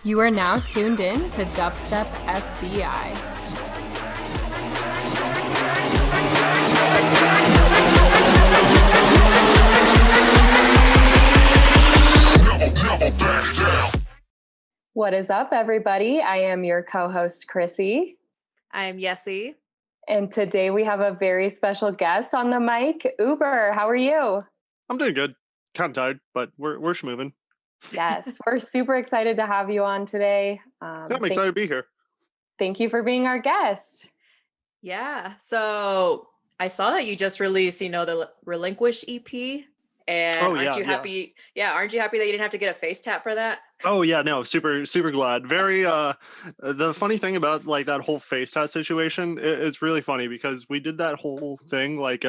You are now tuned in to DUBSTEP FBI. What is up, everybody? I am your co-host, Chrissy. I am Yessie. And today we have a very special guest on the mic, Ubur. How are you? I'm doing good. Kind of tired, but we're schmoving. Yes, we're super excited to have you on today. I'm excited to be here. Thank you for being our guest. Yeah. So I saw that you just released, the Relinquish EP. And aren't you happy? Yeah. Aren't you happy that you didn't have to get a face tap for that? Oh yeah, no, super glad. Very the funny thing about like that whole face tat situation is really funny because we did that whole thing like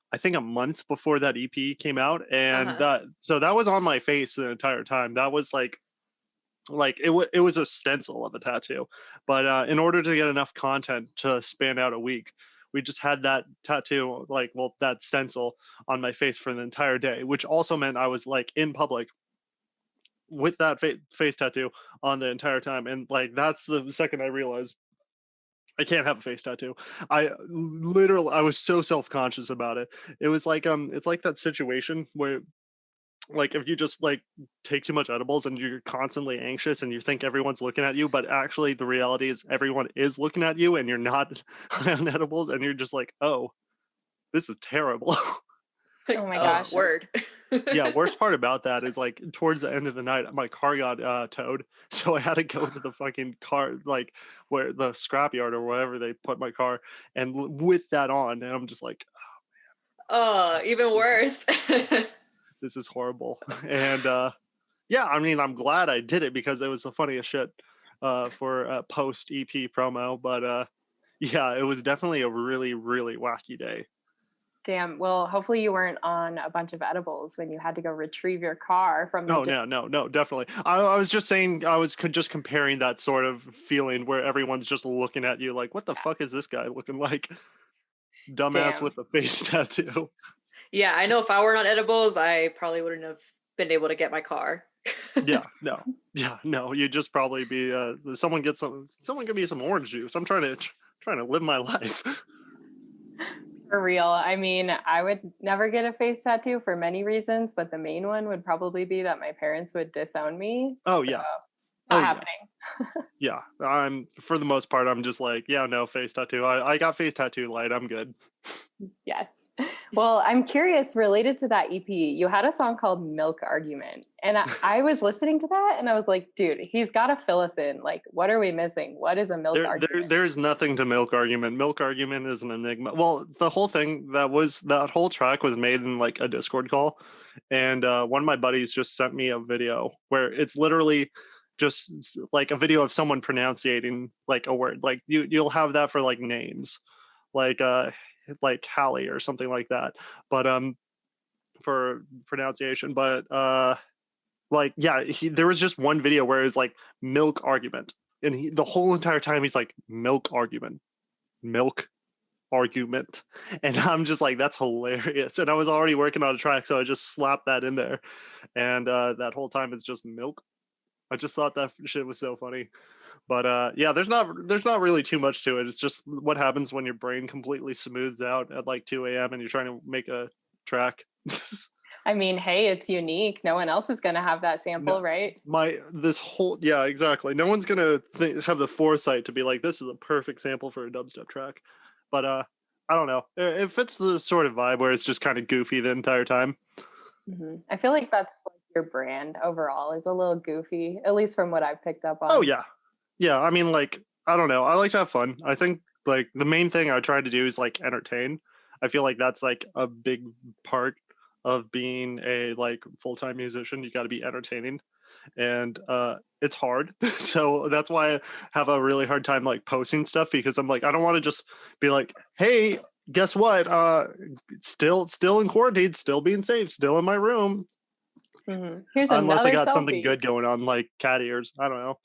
I think a month before that EP came out, and that was on my face the entire time. That was like it was a stencil of a tattoo, but in order to get enough content to span out a week, we just had that tattoo, that stencil on my face for the entire day, which also meant I was like in public with that face tattoo on the entire time. And like that's the second I realized I can't have a face tattoo. I was so self-conscious about it. It was like it's like that situation where like if you just like take too much edibles and you're constantly anxious and you think everyone's looking at you, but actually the reality is everyone is looking at you and you're not on edibles and you're just like, oh, this is terrible. Oh my gosh. Word. Yeah, worst part about that is like towards the end of the night my car got towed, so I had to go to the fucking car, like where the scrapyard or wherever they put my car, and with that on, and I'm just like, oh man, even worse. This is horrible. And yeah, I mean, I'm glad I did it because it was the funniest shit for a post EP promo, but yeah, it was definitely a really wacky day. Damn. Well, hopefully you weren't on a bunch of edibles when you had to go retrieve your car from the... No, definitely. I was just saying, I was just comparing that sort of feeling where everyone's just looking at you like, what the fuck is this guy looking like? Dumbass with a face tattoo. Yeah, I know if I weren't on edibles, I probably wouldn't have been able to get my car. No, you'd just probably be someone give me some orange juice. I'm trying to live my life. For real. I mean, I would never get a face tattoo for many reasons, but the main one would probably be that my parents would disown me. Oh yeah. Not happening. Yeah. I'm for the most part, I'm just like, yeah, no face tattoo. I got face tattoo light. I'm good. Yes. Well, I'm curious, related to that EP, you had a song called Milk Argument. And I was listening to that and I was like, dude, he's got to fill us in. Like, what are we missing? What is a milk argument? There's nothing to Milk Argument. Milk Argument is an enigma. Well, the whole thing, that whole track was made in like a Discord call. And one of my buddies just sent me a video where it's literally just like a video of someone pronunciating like a word. Like you'll have that for like names. Like Hallie or something like that, but for pronunciation, but there was just one video where it's like milk argument, and the whole entire time he's like milk argument, and I'm just like, that's hilarious. And I was already working on a track, so I just slapped that in there, and that whole time it's just milk. I just thought that shit was so funny. But yeah, there's not really too much to it. It's just what happens when your brain completely smooths out at like 2 a.m. and you're trying to make a track. I mean, hey, it's unique. No one else is going to have that sample, right? Yeah, exactly. No one's going to have the foresight to be like, this is a perfect sample for a dubstep track. But I don't know. It fits the sort of vibe where it's just kind of goofy the entire time. Mm-hmm. I feel like that's like your brand overall is a little goofy, at least from what I've picked up on. Oh, yeah. Yeah, I mean, like, I don't know. I like to have fun. I think, like, the main thing I try to do is, like, entertain. I feel like that's, like, a big part of being a, like, full-time musician. You got to be entertaining. And it's hard. So that's why I have a really hard time, like, posting stuff, because I'm like, I don't want to just be like, hey, guess what? Still in quarantine, still being safe, still in my room. Mm-hmm. Here's unless I got selfie. something good going on, like cat ears. I don't know.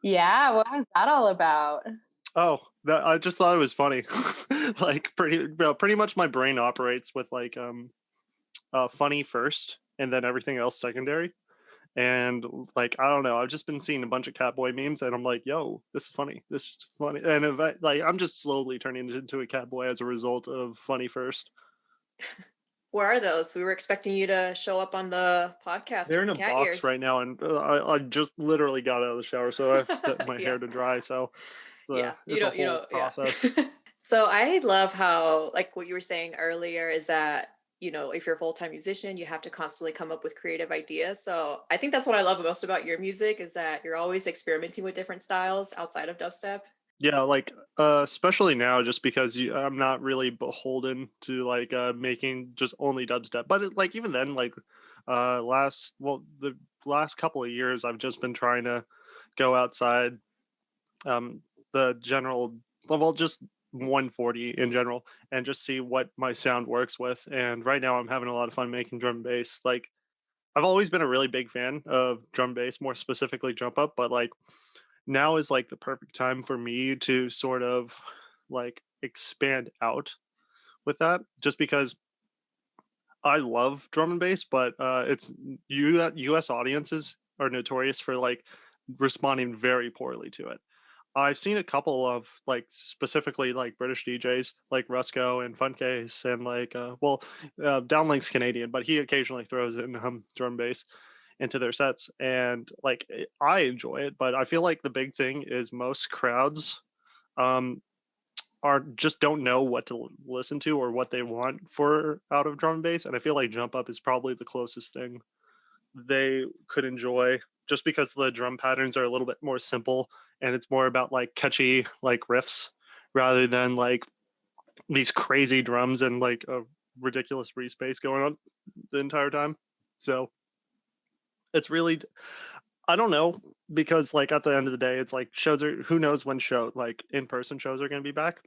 Yeah, what was that all about? Oh, I just thought it was funny. Like pretty much my brain operates with like funny first and then everything else secondary. And like, I don't know, I've just been seeing a bunch of Catboy memes, and I'm like, yo, this is funny. This is funny. And like, I'm just slowly turning into a Catboy as a result of Funny First. Where are those? We were expecting you to show up on the podcast. They're with in a cat box ears. right now, and I just literally got out of the shower, so I have to put my hair to dry. So it's a whole process. Yeah. So I love how, like what you were saying earlier, is that, if you're a full-time musician, you have to constantly come up with creative ideas. So I think that's what I love most about your music, is that you're always experimenting with different styles outside of dubstep. Yeah, like especially now, just because I'm not really beholden to like making just only dubstep. But like even then, like the last couple of years, I've just been trying to go outside um the general level, just 140 in general, and just see what my sound works with. And right now, I'm having a lot of fun making drum and bass. Like I've always been a really big fan of drum and bass, more specifically jump up, but like now is like the perfect time for me to sort of like expand out with that, just because I love drum and bass, but it's US audiences are notorious for like responding very poorly to it. I've seen a couple of like specifically like British DJs like Rusco and Funcase, and like Downlink's Canadian, but he occasionally throws in drum bass into their sets, and like I enjoy it, but I feel like the big thing is most crowds um are just don't know what to listen to or what they want for out of drum and bass, and I feel like jump up is probably the closest thing they could enjoy, just because the drum patterns are a little bit more simple, and it's more about like catchy like riffs rather than like these crazy drums and like a ridiculous respace going on the entire time. So it's really, I don't know, because like at the end of the day, it's like shows are, who knows when like in-person shows are going to be back.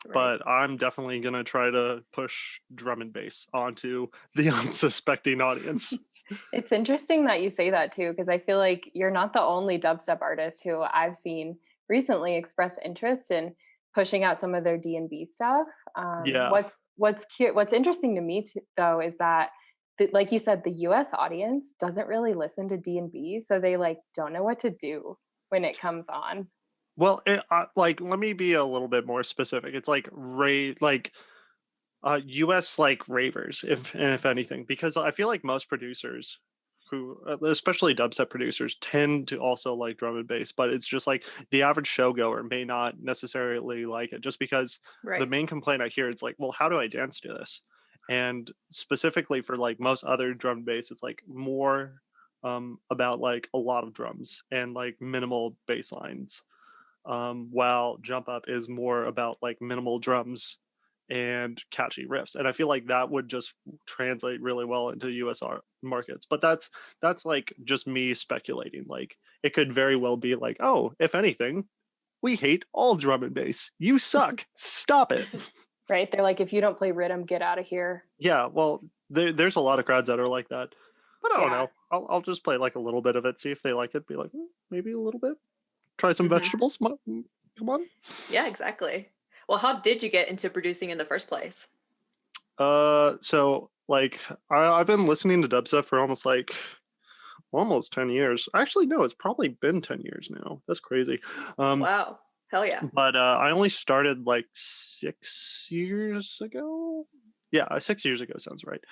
Right. But I'm definitely going to try to push drum and bass onto the unsuspecting audience. It's interesting that you say that too, because I feel like you're not the only dubstep artist who I've seen recently express interest in pushing out some of their D&B stuff. Yeah. What's interesting to me though is that like you said, the US audience doesn't really listen to D&B, so they like don't know what to do when it comes on. Well, like let me be a little bit more specific. It's like US like ravers, if anything, because I feel like most producers who, especially dubstep producers, tend to also like drum and bass, but it's just like the average showgoer may not necessarily like it, just because the main complaint I hear is like, well, how do I dance to this? And specifically for like most other drum and bass, it's like more about like a lot of drums and like minimal bass lines, while jump up is more about like minimal drums and catchy riffs, and I feel like that would just translate really well into US markets. But that's like just me speculating. Like it could very well be like, oh, if anything, we hate all drum and bass, you suck, stop it. Right, they're like, if you don't play rhythm, get out of here. Yeah, well, there's a lot of crowds that are like that, but I don't know, I'll just play like a little bit of it, see if they like it, be like, maybe a little bit, try some vegetables, come on. Yeah, exactly. Well, how did you get into producing in the first place? So like I've been listening to dubstep for almost 10 years. Actually, no, it's probably been 10 years now. That's crazy. Wow. Hell yeah. But I only started like 6 years ago. Yeah, 6 years ago sounds right.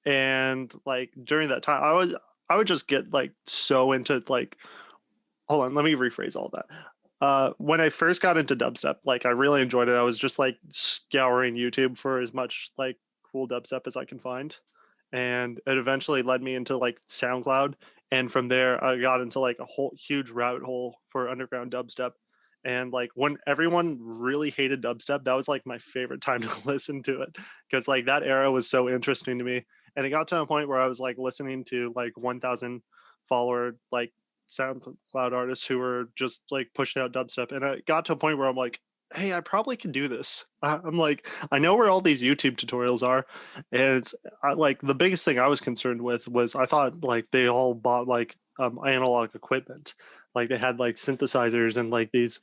And like during that time, I would just get like so into like, hold on, let me rephrase all that. When I first got into dubstep, like I really enjoyed it. I was just like scouring YouTube for as much like cool dubstep as I can find, and it eventually led me into like SoundCloud, and from there I got into like a whole huge rabbit hole for underground dubstep. And like when everyone really hated dubstep, that was like my favorite time to listen to it, because like that era was so interesting to me. And it got to a point where I was like listening to like 1,000 follower like SoundCloud artists who were just like pushing out dubstep, and I got to a point where I'm like, hey, I probably can do this. I'm like, I know where all these YouTube tutorials are, and it's like the biggest thing I was concerned with was I thought like they all bought like analog equipment, like they had like synthesizers and like these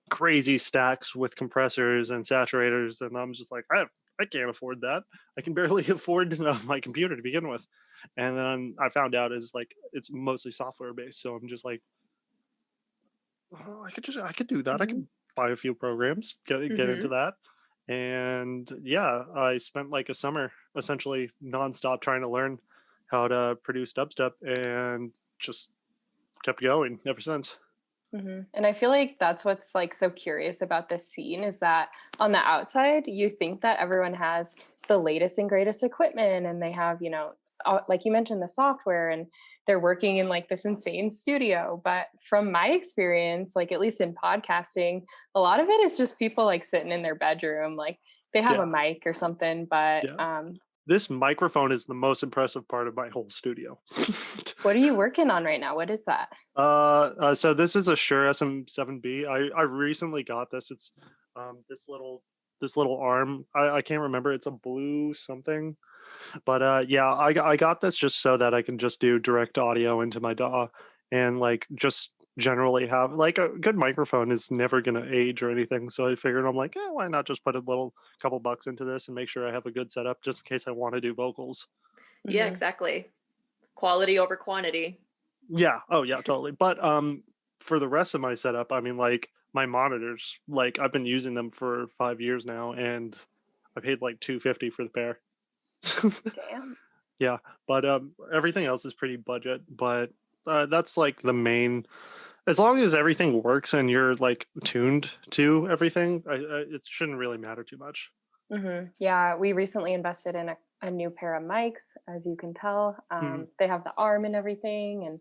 crazy stacks with compressors and saturators, and I'm just like, I can't afford that. I can barely afford my computer to begin with. And then I found out is like it's mostly software based. So I'm just like, oh, I could do that. I Mhm. could buy a few programs, get into Mm-hmm. that. And yeah, I spent like a summer essentially nonstop trying to learn how to produce dubstep and just kept going ever since. And I feel like that's what's like so curious about this scene is that on the outside, you think that everyone has the latest and greatest equipment and they have, like you mentioned, the software and they're working in like this insane studio. But from my experience, like at least in podcasting, a lot of it is just people like sitting in their bedroom, like they have Yeah, a mic or something. But yeah. This microphone is the most impressive part of my whole studio. what are you working on right now? What is that? So this is a Shure SM7B. I recently got this. It's this little arm. I can't remember. It's a blue something. But yeah, I got this just so that I can just do direct audio into my DAW and like just generally have like a good microphone is never gonna age or anything. So I figured I'm like, why not just put a little couple bucks into this and make sure I have a good setup just in case I want to do vocals. Yeah, Hmm. exactly. Quality over quantity. Yeah. Oh yeah, totally. But for the rest of my setup, I mean like my monitors, like I've been using them for 5 years now and I paid like 250 for the pair. Damn. Yeah, but everything else is pretty budget. But that's like the main. As long as everything works and you're like tuned to everything, it shouldn't really matter too much. Yeah, we recently invested in a new pair of mics, as you can tell. Mhm. They have the arm and everything. And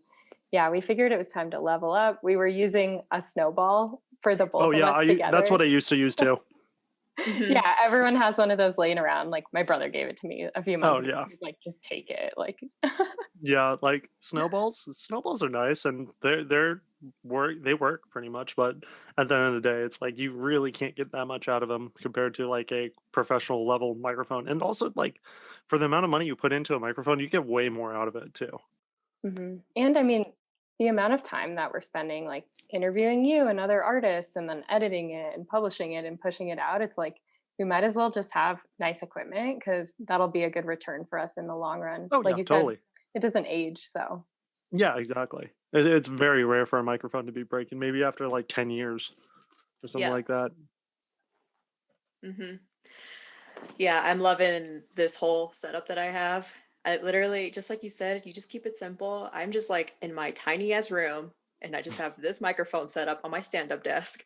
yeah, we figured it was time to level up. We were using a snowball for the Oh both of yeah, us that's together. what I used to use too. Mm-hmm. Yeah, everyone has one of those laying around. Like my brother gave it to me a few Oh months ago. yeah, He's like, just take it. Like, yeah. Like snowballs. Snowballs are nice and they work pretty much. But at the end of the day, it's like you really can't get that much out of them compared to like a professional level microphone. And also like for the amount of money you put into a microphone, you get way more out of it too. And I mean, the amount of time that we're spending like interviewing you and other artists and then editing it and publishing it and pushing it out, it's like we might as well just have nice equipment because that'll be a good return for us in the long run. Oh Like yeah, you said, totally. it doesn't age. So, Yeah, exactly. It's very rare for a microphone to be breaking. Maybe after like 10 years or something Yeah. like that. Mm-hmm. Yeah, I'm loving this whole setup that I have. I literally, just like you said, you just keep it simple. I'm just like in my tiny ass room and I just have this microphone set up on my stand-up desk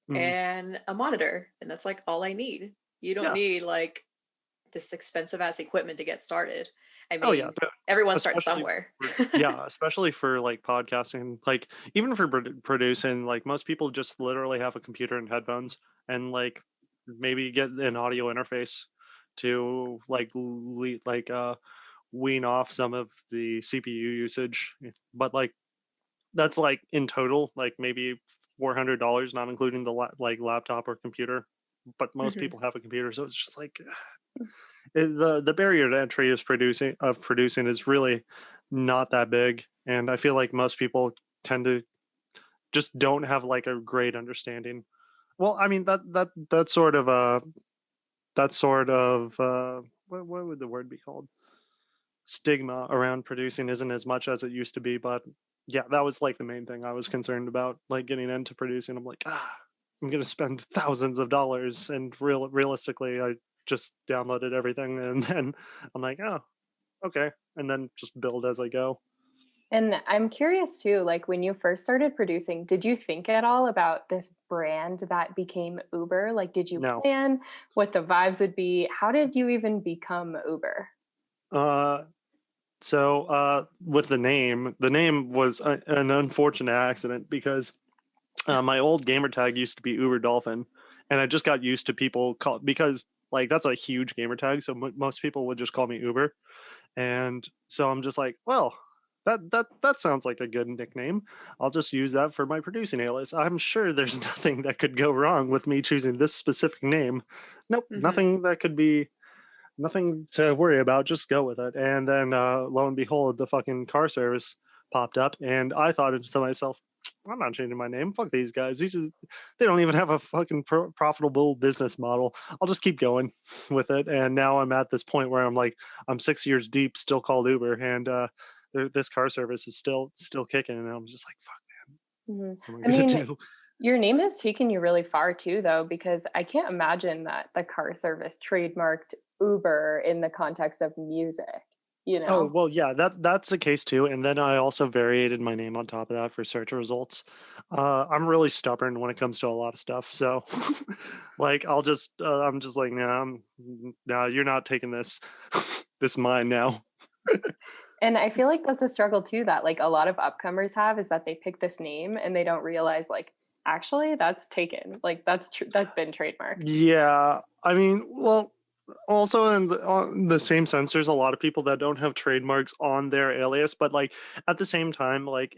Mhm. and a monitor, and that's like all I need. You don't Yeah. need like this expensive ass equipment to get started. I Oh yeah. mean, everyone starts Especially somewhere. yeah, especially for like podcasting, like even for producing, like most people just literally have a computer and headphones and like maybe get an audio interface to like wean off some of the CPU usage. But like that's like in total like maybe $400, not including the like laptop or computer. But most Hmm. people have a computer, so it's just like the barrier to entry is producing is really not that big, and I feel like most people tend to just don't have like a great understanding. Well, I mean that sort of what would the word be called? Stigma around producing isn't as much as it used to be, but yeah, that was like the main thing I was concerned about, like getting into producing. I'm like, I'm gonna spend thousands of dollars, and realistically, I just downloaded everything, and then I'm like, oh, okay, and then just build as I go. and I'm curious too, like when you first started producing, did you think at all about this brand that became Uber? Like, did you No, plan what the vibes would be? How did you even become Uber? uh, so with the name was an unfortunate accident because my old gamer tag used to be Uber Dolphin, and I just got used to people call because like that's a huge gamer tag, so most people would just call me Uber, and so I'm just like, well, that sounds like a good nickname. I'll just use that for my producing alias. I'm sure there's nothing that could go wrong with me choosing this specific name. Nope, Hmm. nothing that could be nothing to worry about. Just go with it. And then lo and behold, the fucking car service popped up, and I thought to myself, I'm not changing my name. Fuck these guys. They don't even have a fucking profitable business model. I'll just keep going with it. And now I'm at this point where I'm 6 years deep, still called Uber, and this car service is still kicking. And I'm just like, fuck, Mhm. what am I I gonna mean, do? your name has taken you really far too, though, because I can't imagine that the car service trademarked Uber in the context of music, you Oh, know? well, yeah, that's the case too. And then I also variated my name on top of that for search results. I'm really stubborn when it comes to a lot of stuff. So, like, I'm just like, nah, nah, you're not taking this. This is mine now. And I feel like that's a struggle too that like a lot of upcomers have is that they pick this name and they don't realize like actually that's taken. Like that's been trademarked. Yeah, I mean, well, also in on the same sense, there's a lot of people that don't have trademarks on their alias, but like at the same time, like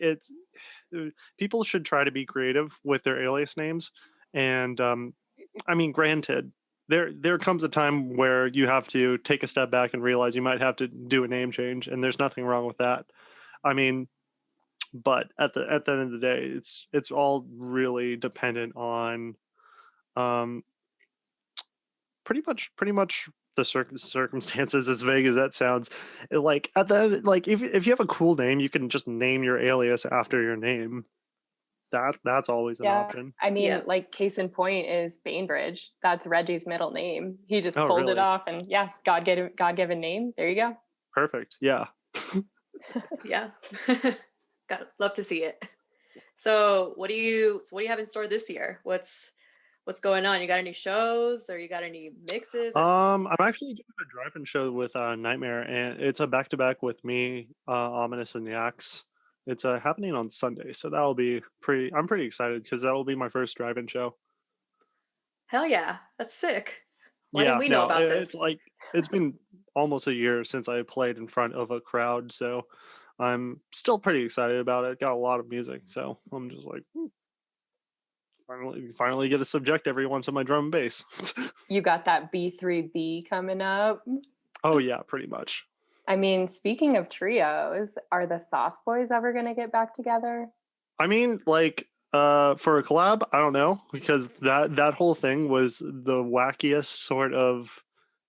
people should try to be creative with their alias names. And I mean, granted, there comes a time where you have to take a step back and realize you might have to do a name change, and there's nothing wrong with that. I mean, but at the end of the day, it's all really dependent on um pretty much the circumstances, as vague as that sounds. Like at the end, like if you have a cool name, you can just name your alias after your name. That's always an Yeah. option. I mean, Yeah. like case in point is Bainbridge. That's Reggie's middle name. He just Oh, pulled it really? off and yeah, God given name. There you go. Perfect. Yeah. Yeah. Got love to see it. So what do you have in store this year? What's going on? You got any shows or you got any mixes or I'm actually doing a drive-in show with Nightmare, and it's a back-to-back with me, Ominous, and Yax. It's happening on Sunday, so that'll be pretty. I'm pretty excited because that'll be my first drive-in show. hell yeah, that's sick. Why didn't Yeah, we know no, about it's this? like it's been almost a year since I played in front of a crowd, so I'm still pretty excited about it. Got a lot of music, so I'm just like, finally get to subject everyone to my drum and bass. You got that B3B coming up. Oh yeah, pretty much. I mean, speaking of trios, are the Sauce Boys ever going to get back together? I mean, like, for a collab, I don't know, because that whole thing was the wackiest sort of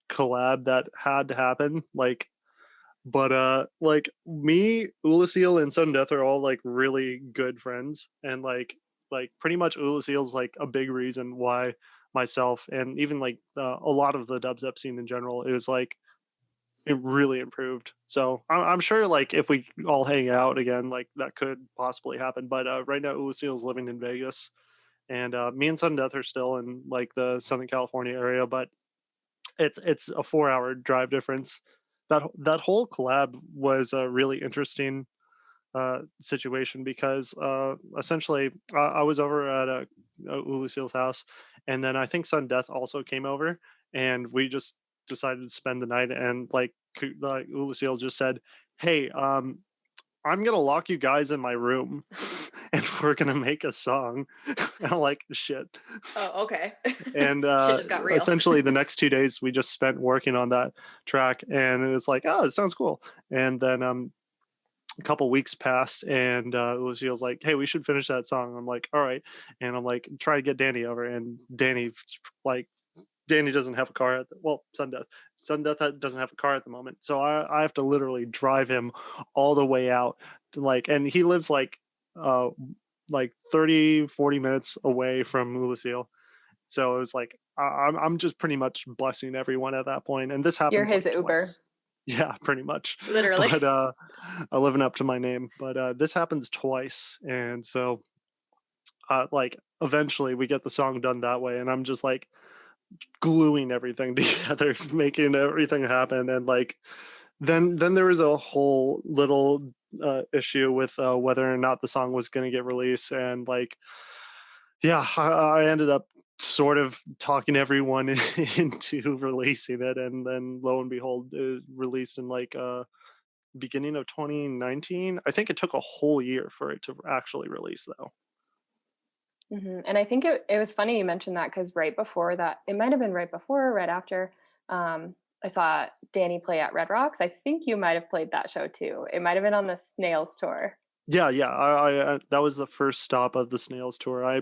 collab that had to happen. Like, but like me, Ulasil, and Sudden Death are all like really good friends, and like pretty much Ulasil's like a big reason why myself and even like a lot of the dubstep scene in general, it was like it really improved. So I'm sure like if we all hang out again, like that could possibly happen. But right now, Ulasil is living in Vegas, and me and Sudden Death are still in like the Southern California area, but it's a 4 hour drive difference. That whole collab was a really interesting situation because essentially I was over at Ulusil's house, and then I think Sudden Death also came over, and we just decided to spend the night. And like Ulusil just said, "Hey, I'm gonna lock you guys in my room, and we're gonna make a song." And I'm like, "Shit." Oh, okay. And Shit just got real. essentially, the next 2 days we just spent working on that track, and it was like, "Oh, it sounds cool." And then a couple weeks passed, and Lucille's like, "Hey, we should finish that song." I'm like, "All right," and I'm like, "Try to get Danny over," and like Danny doesn't have a car Sudden Death doesn't have a car at the moment, so I have to literally drive him all the way out to and he lives uh like 30-40 minutes away from Lucille. So it was like I'm just pretty much blessing everyone at that point, and this You're happens his like Uber. twice. Yeah, pretty much. Literally. But living up to my name. But this happens twice, and so like eventually we get the song done that way, and I'm just like gluing everything together, making everything happen, and like then there was a whole little issue with whether or not the song was going to get released, and like yeah, I ended up sort of talking everyone into releasing it, and then lo and behold, it released in like beginning of 2019. I think it took a whole year for it to actually release, though. And I think it was funny you mentioned that because right before that, it might have been right before or right after, I saw Danny play at Red Rocks. I think you might have played that show too. It might have been on the Snails tour. Yeah. I that was the first stop of the Snails tour. I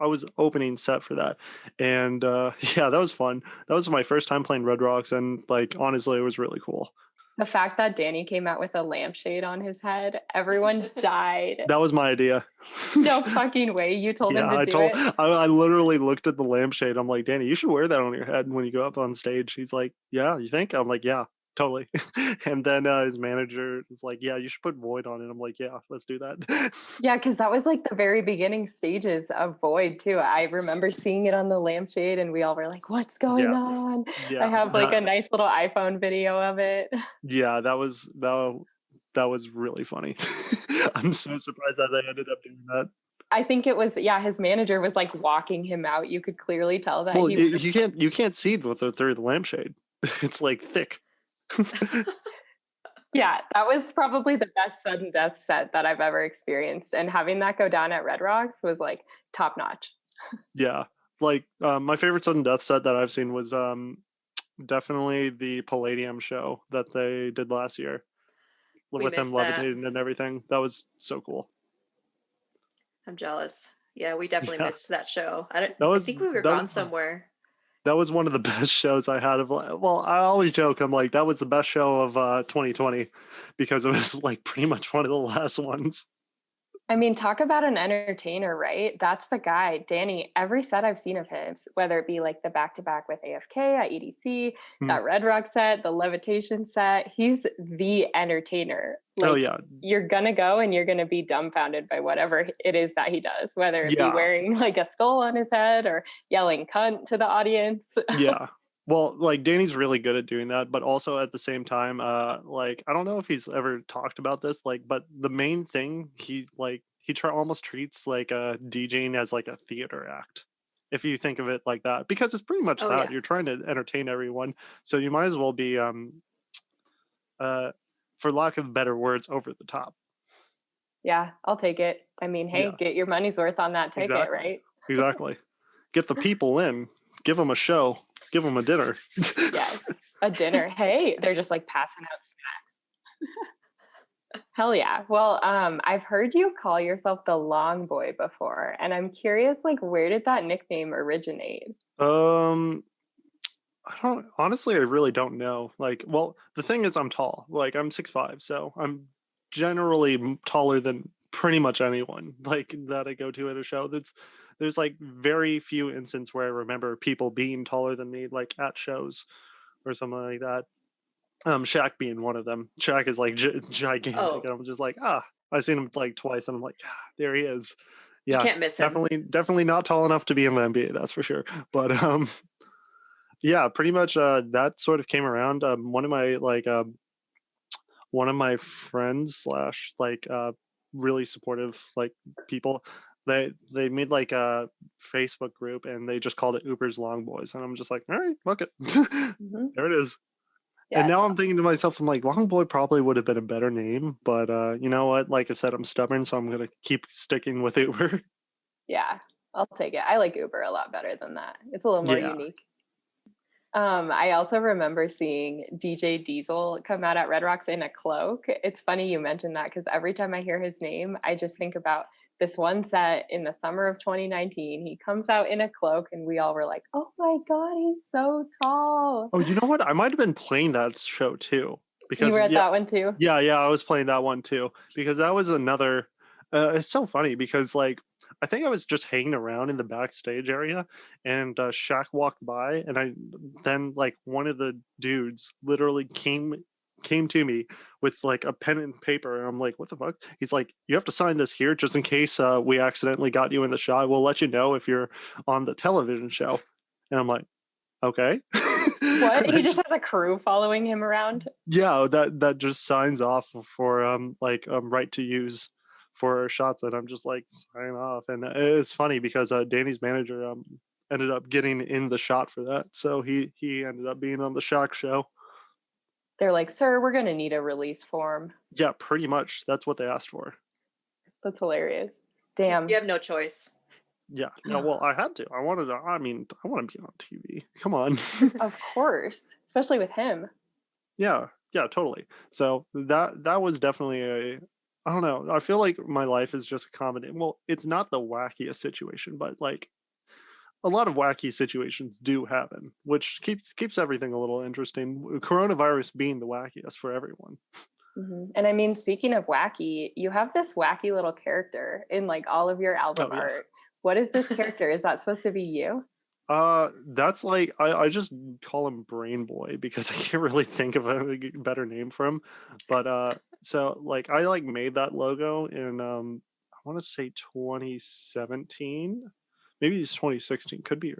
was opening set for that, and yeah, that was fun. That was my first time playing Red Rocks, and like honestly, it was really cool. The fact that Danny came out with a lampshade on his head, everyone died. That was my idea. No fucking way. You told him Yeah, to do it. I literally looked at the lampshade. I'm like, Danny, you should wear that on your head when you go up on stage. He's like, yeah, you think? I'm like, yeah, totally. And then his manager is like, yeah, you should put Void on it. I'm like, yeah, let's do that. Yeah, because that was like the very beginning stages of Void too. I remember seeing it on the lampshade and we all were like, what's going Yeah, on? I yeah, have like a nice little iPhone video of it. yeah, that was really funny. I'm so surprised that they ended up doing that. I think it was, yeah, his manager was like walking him out. You could clearly tell that Well, he you can't see through the lampshade. It's like thick. Yeah, that was probably the best sudden death set that I've ever experienced. And having that go down at Red Rocks was like top notch. Yeah, like my favorite sudden death set that I've seen was definitely the Palladium show that they did last year We with him missed that. levitating and everything. That was so cool. I'm jealous. Yeah, we definitely Yeah, missed that show. that I was think we were that gone was somewhere. that was one of the best shows I had of well, I always joke I'm like that was the best show of 2020 because it was like pretty much one of the last ones. I mean, talk about an entertainer, right? That's the guy, Danny. Every set I've seen of his, whether it be like the back to back with AFK at EDC, Hmm. that Red Rock set, the levitation set, he's the entertainer. Oh Like, yeah, you're gonna go and you're gonna be dumbfounded by whatever it is that he does, whether it be yeah, wearing like a skull on his head or yelling cunt to the audience. yeah. Well, like Danny's really good at doing that, but also at the same time, like I don't know if he's ever talked about this, like, but the main thing almost treats like DJing as like a theater act, if you think of it like that, because it's pretty much Oh that yeah. you're trying to entertain everyone, so you might as well be uh, for lack of better words, over the top. Yeah, I'll take it. I mean, hey, Yeah, get your money's worth on that ticket, exactly, right? exactly. Get the people in, give them a show, give them a dinner. Yes, a dinner. Hey, they're just like passing out snacks. Hell yeah. Well, I've heard you call yourself the Long Boy before, and I'm curious, like, where did that nickname originate? um I don't honestly, I really don't know. Like, well, the thing is, I'm tall. Like, I'm 6'5", so I'm generally taller than pretty much anyone. Like that I go to at a show. There's like very few instances where I remember people being taller than me, like at shows or something like that. Shaq being one of them. Shaq is like gigantic, Oh, and I'm just like, I've seen him like twice, and I'm like, there he is. you Yeah, can't miss him. definitely not tall enough to be in the NBA, that's for sure. But yeah, pretty much that sort of came around. One of my friends slash like really supportive like people, they made like a Facebook group and they just called it Uber's Long Boys, and I'm just like, all right, fuck it. Hmm. There it is. And Yeah, now I'm thinking to myself, I'm like, Long Boy probably would have been a better name, but you know what, like I said, I'm stubborn, so I'm gonna keep sticking with Uber. yeah, I'll take it. I like Uber a lot better than that. It's a little more Yeah. unique. I also remember seeing DJ Diesel come out at Red Rocks in a cloak. It's funny you mentioned that because every time I hear his name, I just think about this one set in the summer of 2019. He comes out in a cloak, and we all were like, "Oh my god, he's so tall!" Oh, you know what, I might have been playing that show too, You because were at yeah, that one too. yeah, I was playing that one too, because that was another. It's so funny because like I think I was just hanging around in the backstage area, and Shaq walked by, and I then like one of the dudes literally came to me with like a pen and paper, and I'm like, what the fuck? He's like, you have to sign this here just in case we accidentally got you in the shot. We'll let you know if you're on the television show. And I'm like, okay. What? And He I just just has a crew following him around. yeah, that just signs off for right to use for shots, and I'm just like sign off. And it's funny because Danny's manager ended up getting in the shot for that, so he ended up being on the Shock show. They're like, "Sir, we're gonna need a release form." Yeah, pretty much that's what they asked for. That's hilarious. You Damn. have no choice. Yeah, no, well, I had to. I wanted to. I mean, I want to be on TV. Come on. Of course, especially with him. Yeah, yeah, totally. So that was definitely I don't know. I feel like my life is just a combination. Well, it's not the wackiest situation, but like a lot of wacky situations do happen, which keeps everything a little interesting. Coronavirus being the wackiest for everyone. And I mean, speaking of wacky, you have this wacky little character in like all of your album Oh yeah. art. What is this character? Is that supposed to be you? That's like I just call him Brain Boy because I can't really think of a better name for him. But so like I like made that logo in I want to say 2017, maybe it's 2016, could be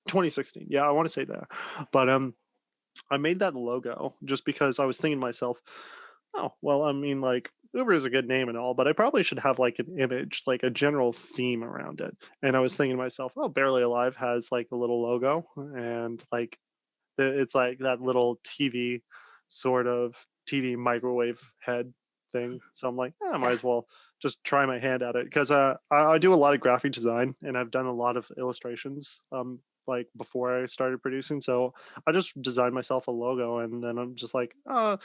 2016. Yeah, I want to say that. But I made that logo just because I was thinking to myself, oh, well, I mean, like, Uber is a good name and all, but I probably should have like an image, like a general theme around it. And I was thinking to myself, oh, Barely Alive has like a little logo, and like it's like that little TV sort of TV microwave head thing. So I'm like, I might Yeah. as well just try my hand at it because I do a lot of graphic design and I've done a lot of illustrations like before I started producing. So I just designed myself a logo and then I'm just like I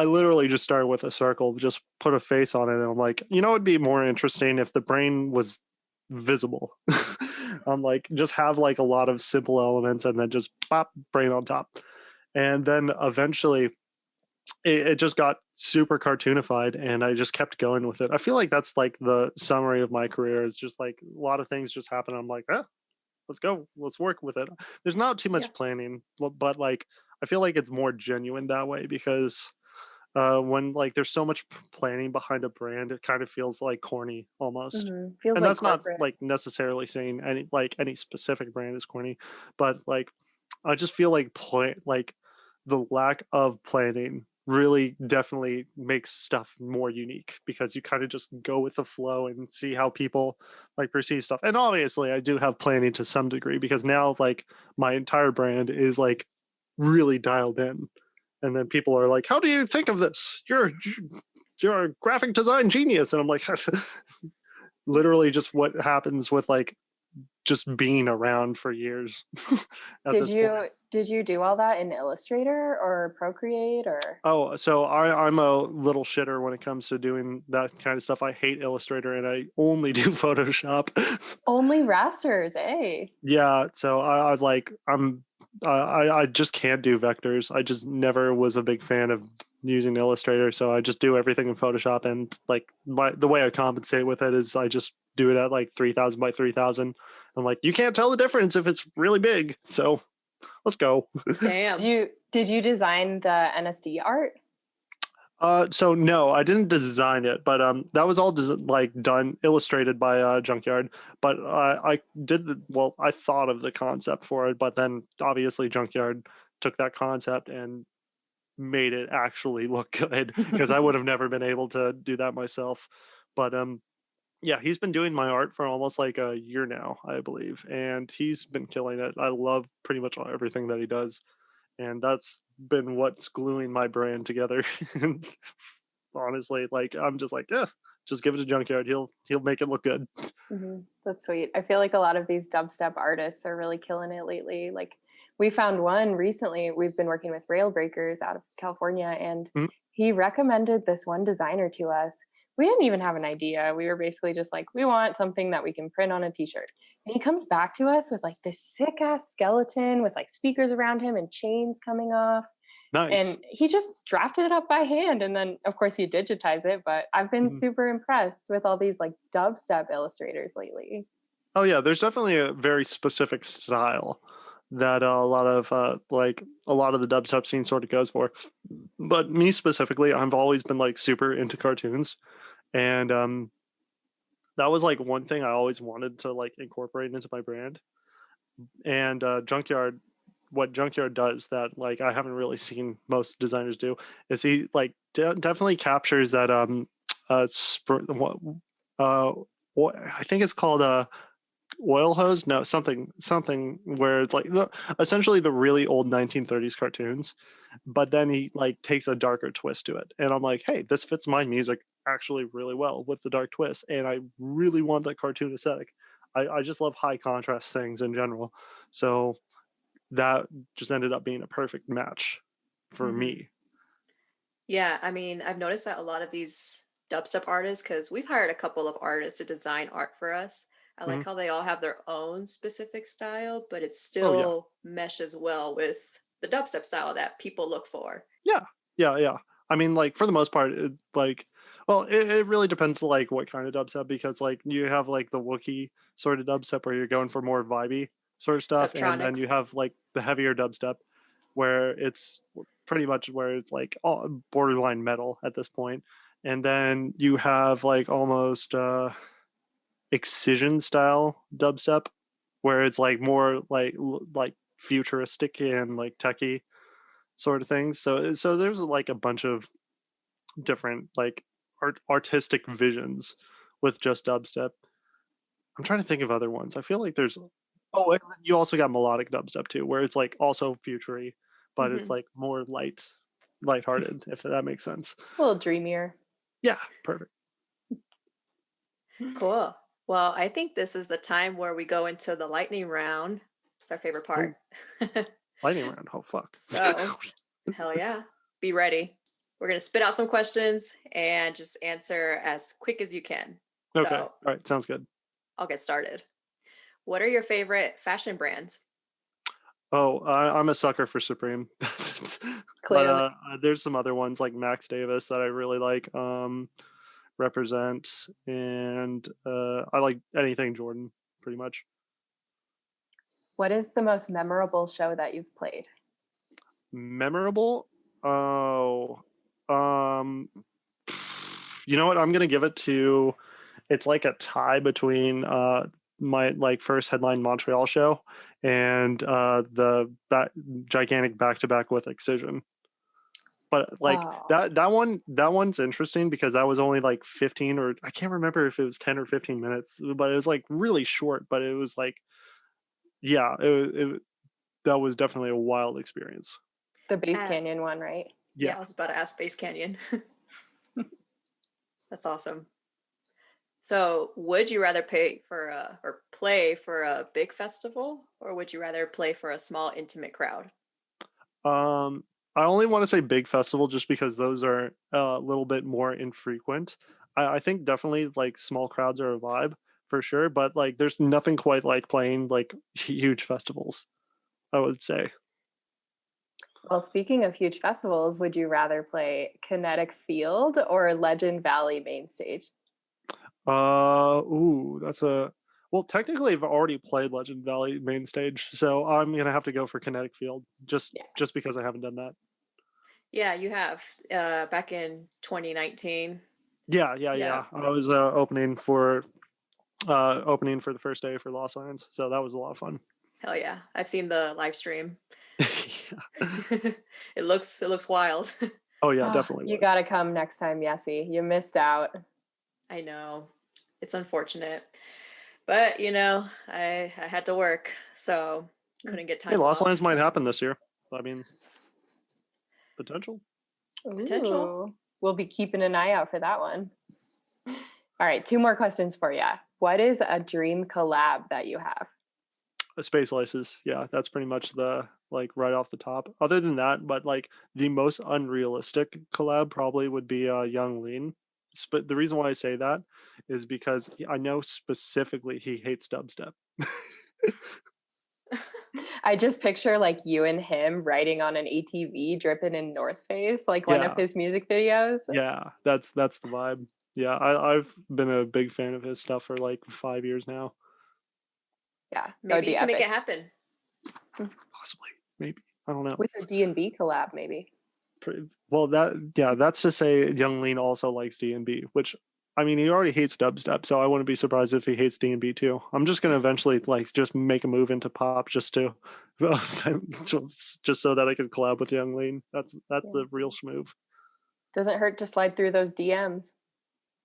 literally just started with a circle, just put a face on it, and I'm like, it'd be more interesting if the brain was visible. I'm like, just have like a lot of simple elements and then just pop brain on top. And then eventually it just got super cartoonified and I just kept going with it. I feel like that's like the summary of my career. It's just like a lot of things just happen. I'm like, let's go, let's work with it. There's not too Yeah. much planning, but like I feel like it's more genuine that way because when like there's so much planning behind a brand, it kind of feels like corny almost. Feels And like that's not corporate. like necessarily saying any specific brand is corny, but like I just feel like like the lack of planning really definitely makes stuff more unique because you kind of just go with the flow and see how people like perceive stuff. And obviously I do have planning to some degree because now like my entire brand is like really dialed in. And then people are like, how do you think of this? You're a graphic design genius. And I'm like, literally just what happens with like just being around for years at Did this point. you do all that in Illustrator or Procreate or Oh, so I'm a little shitter when it comes to doing that kind of stuff. I hate Illustrator and I only do Photoshop. only rasters, eh? Yeah, so I like I just can't do vectors. I just never was a big fan of using Illustrator, so I just do everything in Photoshop. And like the way I compensate with it is I just do it at like 3,000 by 3,000. I'm like, you can't tell the difference if it's really big, so let's go. Damn. Did you design the NSD art? So no, I didn't design it, but that was all like done, illustrated by Junkyard. But I did I thought of the concept for it, but then obviously Junkyard took that concept and made it actually look good because I would have never been able to do that myself. But yeah, he's been doing my art for almost like a year now, I believe, and he's been killing it. I love pretty much everything that he does, and that's been what's gluing my brand together. And honestly, like I'm just like, yeah, just give it to Junkyard. He'll make it look good. That's sweet. I feel like a lot of these dubstep artists are really killing it lately. Like we found one recently. We've been working with Rail Breakers out of California, and Mhm. he recommended this one designer to us. We didn't even have an idea. We were basically just like, we want something that we can print on a t-shirt. And he comes back to us with like this sick ass skeleton with like speakers around him and chains coming off. Nice. And he just drafted it up by hand. And then of course you digitize it, but I've been Mhm. super impressed with all these like dubstep illustrators lately. Oh yeah, there's definitely a very specific style that a lot of the dubstep scene sort of goes for. But me specifically, I've always been like super into cartoons, and that was like one thing I always wanted to like incorporate into my brand. And Junkyard, what Junkyard does that like I haven't really seen most designers do is he like definitely captures that uh what I think it's called oil hose, no, something where it's like essentially the really old 1930s cartoons, but then he like takes a darker twist to it, and I'm like, hey, this fits my music actually really well with the dark twist, and I really want that cartoon aesthetic. I just love high contrast things in general, so that just ended up being a perfect match for Mhm. me. Yeah, I mean, I've noticed that a lot of these dubstep artists, because we've hired a couple of artists to design art for us. I like Mhm. how they all have their own specific style, but it Oh yeah. still meshes well with the dubstep style that people look for. Yeah. Yeah. Yeah. I mean, like for the most part, well, it really depends like what kind of dubstep because like you have like the Wookiee sort of dubstep where you're going for more vibey sort of stuff, and then you Subtronics. have like the heavier dubstep where it's pretty much where it's like all borderline metal at this point, and then you have like almost excision style dubstep where it's like more like futuristic and like techie sort of things. So there's like a bunch of different like artistic visions with just dubstep. I'm trying to think of other ones. I feel like there's and then you also got melodic dubstep too, where it's like also futury, but it's Mhm. like more lighthearted, if that makes sense. A little dreamier. Yeah, perfect. Cool. Well, I think this is the time where we go into the lightning round. It's our favorite Oh, part. lightning round. Oh fuck. So, hell yeah. Be ready. We're going to spit out some questions and just answer as quick as you can. Okay. So, All right. Sounds good. I'll get started. What are your favorite fashion brands? Oh, I'm a sucker for Supreme. But Clearly. there's some other ones like Max Davis that I really like. Represent, and I like anything Jordan pretty much. What is the most memorable show that you've played? Memorable? Oh, um, you know what? I'm gonna give it to. It's like a tie between my like first headline Montreal show and the gigantic back to back with Excision. But like Oh, that one's interesting because that was only like 15 or I can't remember if it was 10 or 15 minutes, but it was like really short. But it was like yeah, that was definitely a wild experience. the Base Uh, Canyon one, right? yeah, Yeah. I was about to ask Space Canyon. That's awesome. So, would you rather pay for a or play for a big festival, or would you rather play for a small, intimate crowd? Um, I only want to say big festival just because those are a little bit more infrequent. I think definitely like small crowds are a vibe for sure, but like there's nothing quite like playing like huge festivals, I would say. Well, speaking of huge festivals, would you rather play Kinetic Field or Legend Valley main stage? Ooh, that's a well, technically I've already played Legend Valley main stage, so I'm gonna have to go for Kinetic Field Yeah. just because I haven't done that. Yeah, you have back in 2019. Yeah, Yeah, yeah. I was opening for the first day for Lost Lions, so that was a lot of fun. hell yeah. I've seen the live stream. Yeah. It looks wild. Oh yeah, Oh, definitely you was. got to come next time, Yessie. You missed out. I know. It's unfortunate. But, I had to work, so couldn't get Hey, time Lost Lions off. might happen this year. I mean, potential. Potential. Ooh, we'll be keeping an eye out for that one. All right, two more questions for you. What is a dream collab that you have? Space Laces, yeah, that's pretty much the like right off the top. Other than that, but like the most unrealistic collab probably would be Young Lean. But the reason why I say that is because I know specifically he hates dubstep. I just picture like you and him riding on an ATV dripping in North Face, like one of Yeah, his music videos. yeah, that's the vibe. Yeah, I've been a big fan of his stuff for like 5 years now. Yeah, that would Maybe you be can make it epic. happen. Possibly, maybe. I don't know. With a D&B collab, maybe. Well, that's to say Young Lean also likes D&B, which I mean he already hates dubstep, so I wouldn't be surprised if he hates D&B too. I'm just gonna eventually like just make a move into pop just to just so that I can collab with Young Lean. That's Yeah. the real schmove. Doesn't hurt to slide through those DMs.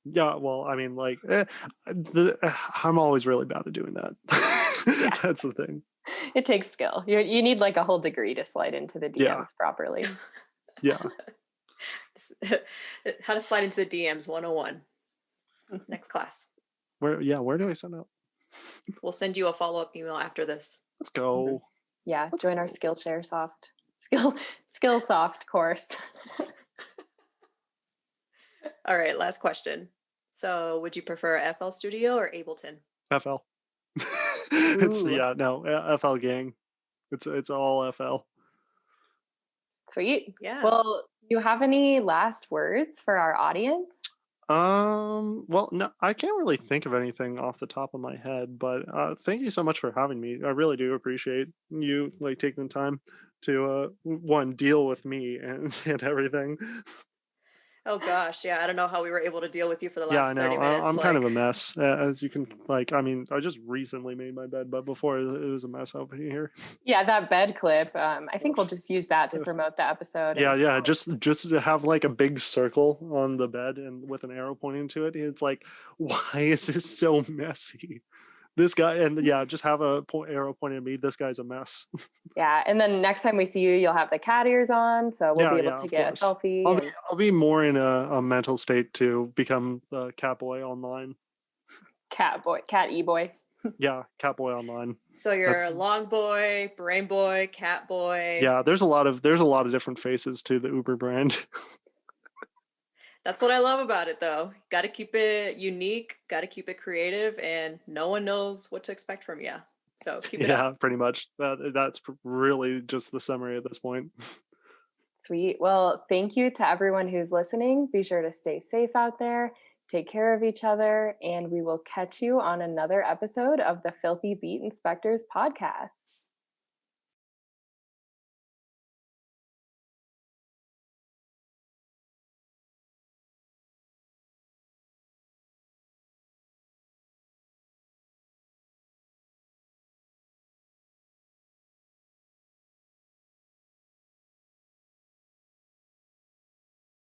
Yeah, well, I mean, like, I'm always really bad at doing that. Yeah. That's the thing. It takes skill. You need like a whole degree to slide into the DMs Yeah, properly. yeah. How to slide into the DMs 101. Next class. Where do I sign up? We'll send you a follow-up email after this. Let's go. Yeah, Let's join our go. Skillsoft course. All right, last question. So, would you prefer FL Studio or Ableton? FL. It's Ooh, FL gang. It's all FL. sweet. Yeah. Well, do you have any last words for our audience? Well, no, I can't really think of anything off the top of my head, but thank you so much for having me. I really do appreciate you like taking the time to one deal with me and and everything. Oh gosh, yeah. I don't know how we were able to deal with you for the Yeah, I last 30 know. minutes. I'm kind of Like, a mess, as you can like. I mean, I just recently made my bed, but before it was a mess over here. Yeah, that bed clip. I think we'll just use that to promote the episode. Yeah, And yeah. Just to have like a big circle on the bed and with an arrow pointing to it. It's like, why is this so messy? This guy, and yeah, just have a arrow pointing at me. This guy's a mess. yeah, and then next time we see you, you'll have the cat ears on, so we'll Yeah, be able yeah, to of get a course. selfie. And I'll be more in a mental state to become the cat boy online. cat e-boy. Yeah, cat boy online. so you're That's a long boy, brain boy, cat boy. yeah. There's a lot of different faces to the Uber brand. That's what I love about it, though. Got to keep it unique, got to keep it creative, and no one knows what to expect from you. So keep it Yeah, up. pretty much. That's really just the summary at this point. Sweet. Well, thank you to everyone who's listening. Be sure to stay safe out there, take care of each other, and we will catch you on another episode of the Filthy Beat Inspectors podcast.